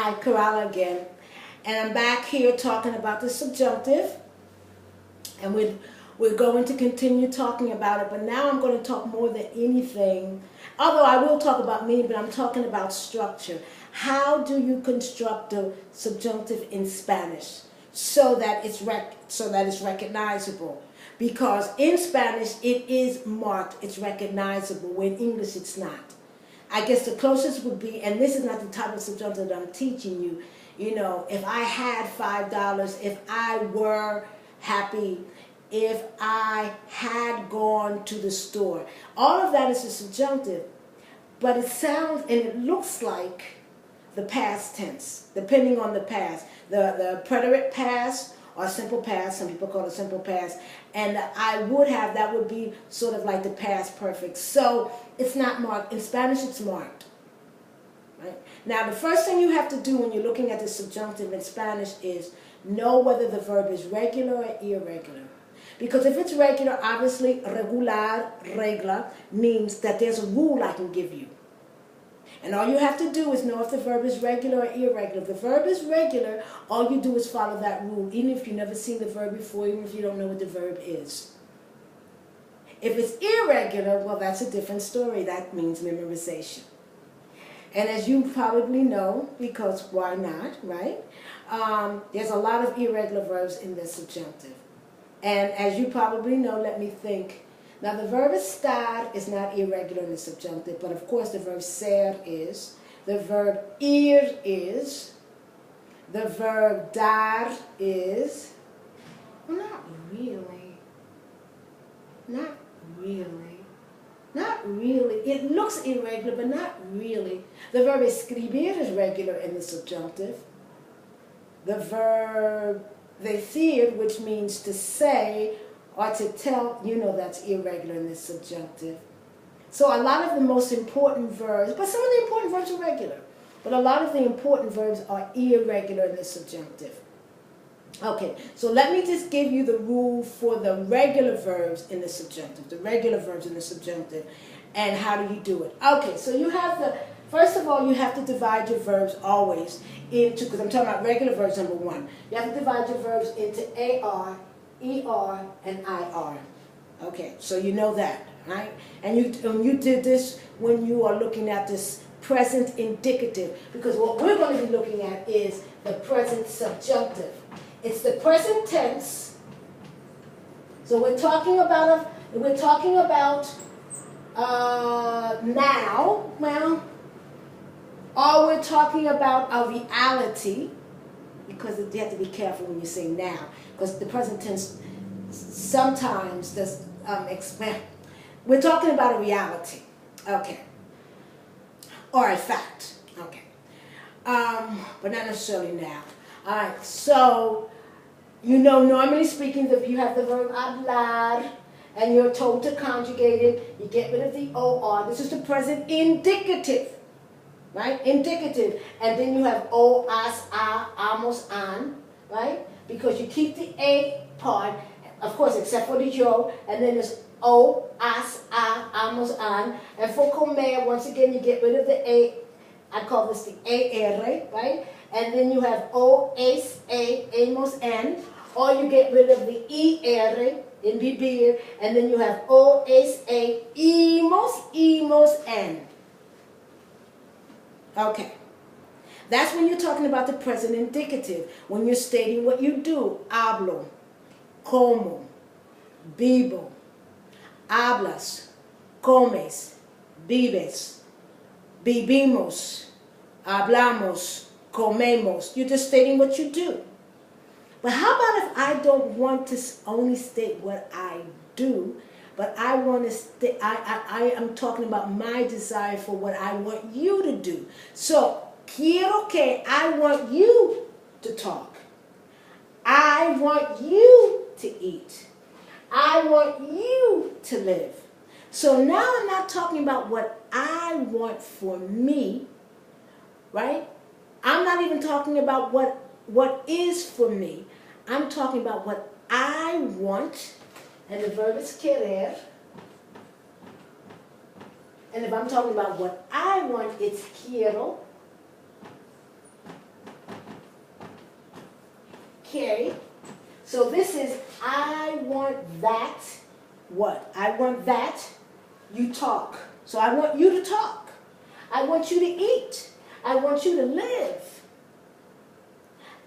Hi, Kerala again. And I'm back here talking about the subjunctive. And we're going to continue talking about it, but now I'm going to talk more than anything. Although I will talk about meaning, but I'm talking about structure. How do you construct the subjunctive in Spanish so that it's recognizable? Because in Spanish it is marked, it's recognizable. Where in English it's not. I guess the closest would be, and this is not the type of subjunctive that I'm teaching you, you know, if I had $5, if I were happy, if I had gone to the store. All of that is a subjunctive, but it sounds and it looks like the past tense, depending on the past. The preterite past or simple past, some people call it simple past, and I would have, that would be sort of like the past perfect. So it's not marked. In Spanish it's marked. Right? Now the first thing you have to do when you're looking at the subjunctive in Spanish is know whether the verb is regular or irregular. Because if it's regular, obviously regular, regla, means that there's a rule I can give you. And all you have to do is know if the verb is regular or irregular. If the verb is regular, all you do is follow that rule, even if you've never seen the verb before, even if you don't know what the verb is. If it's irregular, well, that's a different story. That means memorization. And as you probably know, because why not, right? There's a lot of irregular verbs in the subjunctive. And as you probably know, let me think. Now the verb estar is not irregular in the subjunctive, but of course the verb ser is. The verb ir is. The verb dar is. Well, not really. Not really. Not really. It looks irregular, but not really. The verb escribir is regular in the subjunctive. The verb decir, which means to say or to tell, you know that's irregular in the subjunctive. So a lot of the most important verbs, but some of the important verbs are regular, but a lot of the important verbs are irregular in the subjunctive. Okay, so let me just give you the rule for the regular verbs in the subjunctive, the regular verbs in the subjunctive, and how do you do it. Okay, so you have the, first of all, you have to divide your verbs always into, because I'm talking about regular verbs, number one. You have to divide your verbs into AR, ER, and IR. Okay, so you know that, right? And you did this when you are looking at this present indicative, because what we're going to be looking at is the present subjunctive. It's the present tense. So we're talking about now, well, or we're talking about a reality, because you have to be careful when you say now, because the present tense sometimes does expand. We're talking about a reality, okay, or a fact, okay, but not necessarily now. All right, so you know, normally speaking, you have the verb hablar, and you're told to conjugate it. You get rid of the or. This is the present indicative. Right? Indicative. And then you have o, as, a, amos, an, right? Because you keep the a part, of course, except for the yo, and then there's o, as, a, amos, an. And for comer, once again, you get rid of the a, I call this the AR, right? And then you have o, es, a, amos, an. Or you get rid of the ER in vivir, and then you have o, es, a, emos, an. Okay, that's when you're talking about the present indicative, when you're stating what you do. Hablo, como, vivo, hablas, comes, vives, vivimos, hablamos, comemos. You're just stating what you do. But how about if I don't want to only state what I do, but I want to stay, I am talking about my desire for what I want you to do. So, quiero que, I want you to talk. I want you to eat. I want you to live. So now I'm not talking about what I want for me, right? I'm not even talking about what is for me. I'm talking about what I want. And the verb is querer. And if I'm talking about what I want, it's quiero. Okay. So this is, I want that. What? I want that. You talk. So I want you to talk. I want you to eat. I want you to live.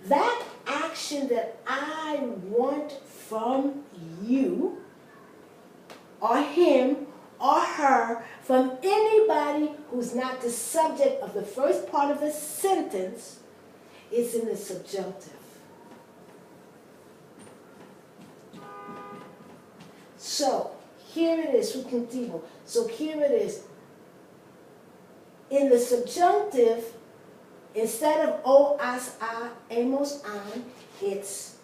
That action that I want from you, or him, or her, from anybody who's not the subject of the first part of the sentence, is in the subjunctive. So, here it is, subjuntivo. So here it is. In the subjunctive, instead of o, as, a, hemos, an, it's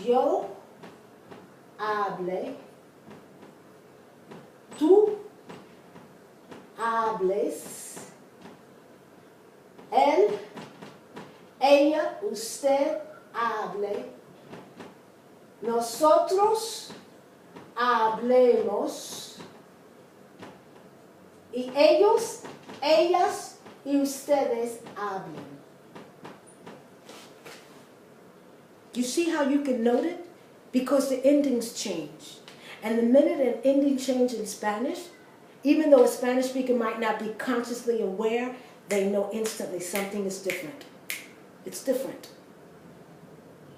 yo hable, tú hables, él, ella, usted hable, nosotros hablemos, y ellos, ellas y ustedes hablen. You see how you can note it? Because the endings change. And the minute an ending change in Spanish, even though a Spanish speaker might not be consciously aware, they know instantly something is different. It's different.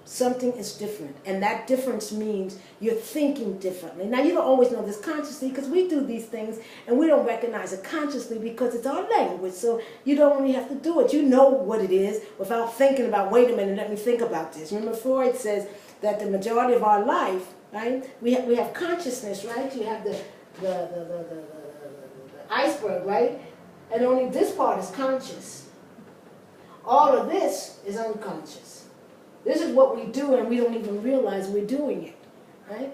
Something is different. And that difference means you're thinking differently. Now, you don't always know this consciously because we do these things and we don't recognize it consciously because it's our language. So you don't really have to do it. You know what it is without thinking about, wait a minute, let me think about this. Remember, Freud says that the majority of our life, right, we have consciousness, right? You have the iceberg, right? And only this part is conscious. All of this is unconscious. This is what we do and we don't even realize we're doing it, right?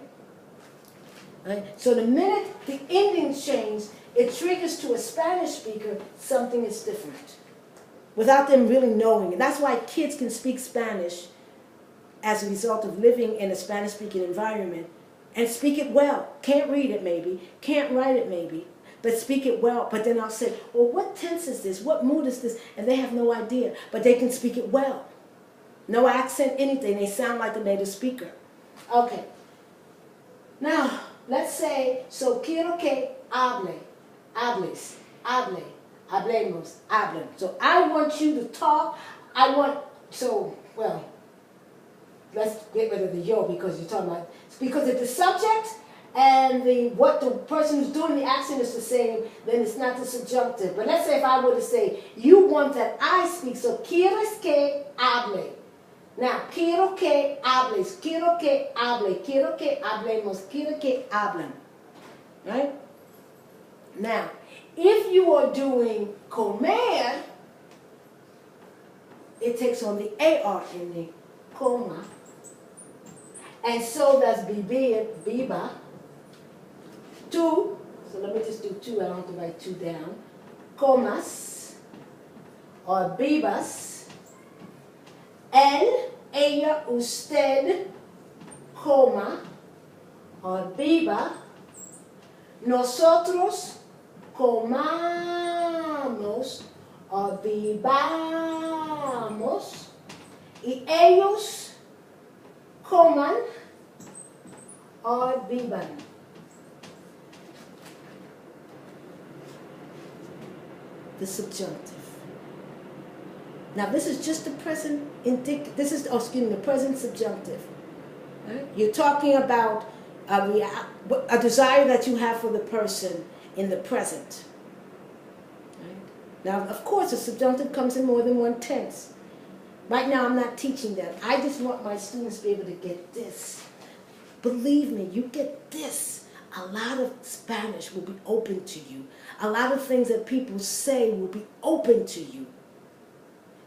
Right? So the minute the endings change, it triggers to a Spanish speaker something is different without them really knowing it. That's why kids can speak Spanish as a result of living in a Spanish-speaking environment and speak it well. Can't read it maybe, can't write it maybe, but speak it well. But then I'll say, well, what tense is this? What mood is this? And they have no idea, but they can speak it well. No accent, anything. They sound like a native speaker. Okay. Now, let's say, so quiero que hable, hables, hable, hablemos, hablen. So I want you to talk. I want, so, well, let's get rid of the yo because you're talking about, because if the subject and what the person who's doing the action is the same, then it's not the subjunctive. But let's say if I were to say, you want that I speak, so quieres que hable. Now, quiero que hables, quiero que hable, quiero que hablemos, quiero que hablen. Right? Now, if you are doing comer, it takes on the AR in the coma. And so does vivir, viva. Tú, so let me just do two, I don't have to write two down. Comas, or vivas. Él, ella, usted, coma, or viva. Nosotros, comamos, or vivamos. Y ellos, coman, or vivan. The subjunctive. Now this is just the present the present subjunctive. Right? You're talking about a desire that you have for the person in the present. Right? Now, of course, the subjunctive comes in more than one tense. Right now, I'm not teaching that. I just want my students to be able to get this. Believe me, you get this. A lot of Spanish will be open to you. A lot of things that people say will be open to you.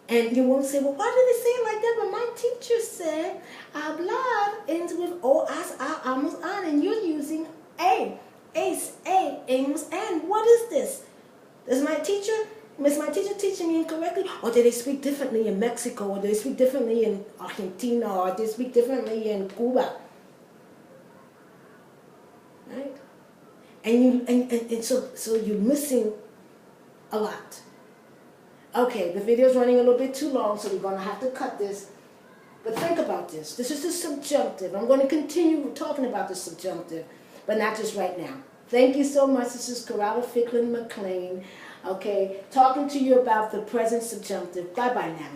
And you won't say, well, why do they say it like that? But my teacher said, hablar ends with o, as, a, amos, an, and you're using a, ace, a, amos, and. What is this? Is my teacher teaching me incorrectly? Or do they speak differently in Mexico? Or do they speak differently in Argentina? Or do they speak differently in Cuba? Right? And so you're missing a lot. Okay, the video's running a little bit too long, so we're going to have to cut this. But think about this. This is the subjunctive. I'm going to continue talking about the subjunctive, but not just right now. Thank you so much. This is Corrala Ficklin McLean, okay, talking to you about the present subjunctive. Bye-bye now.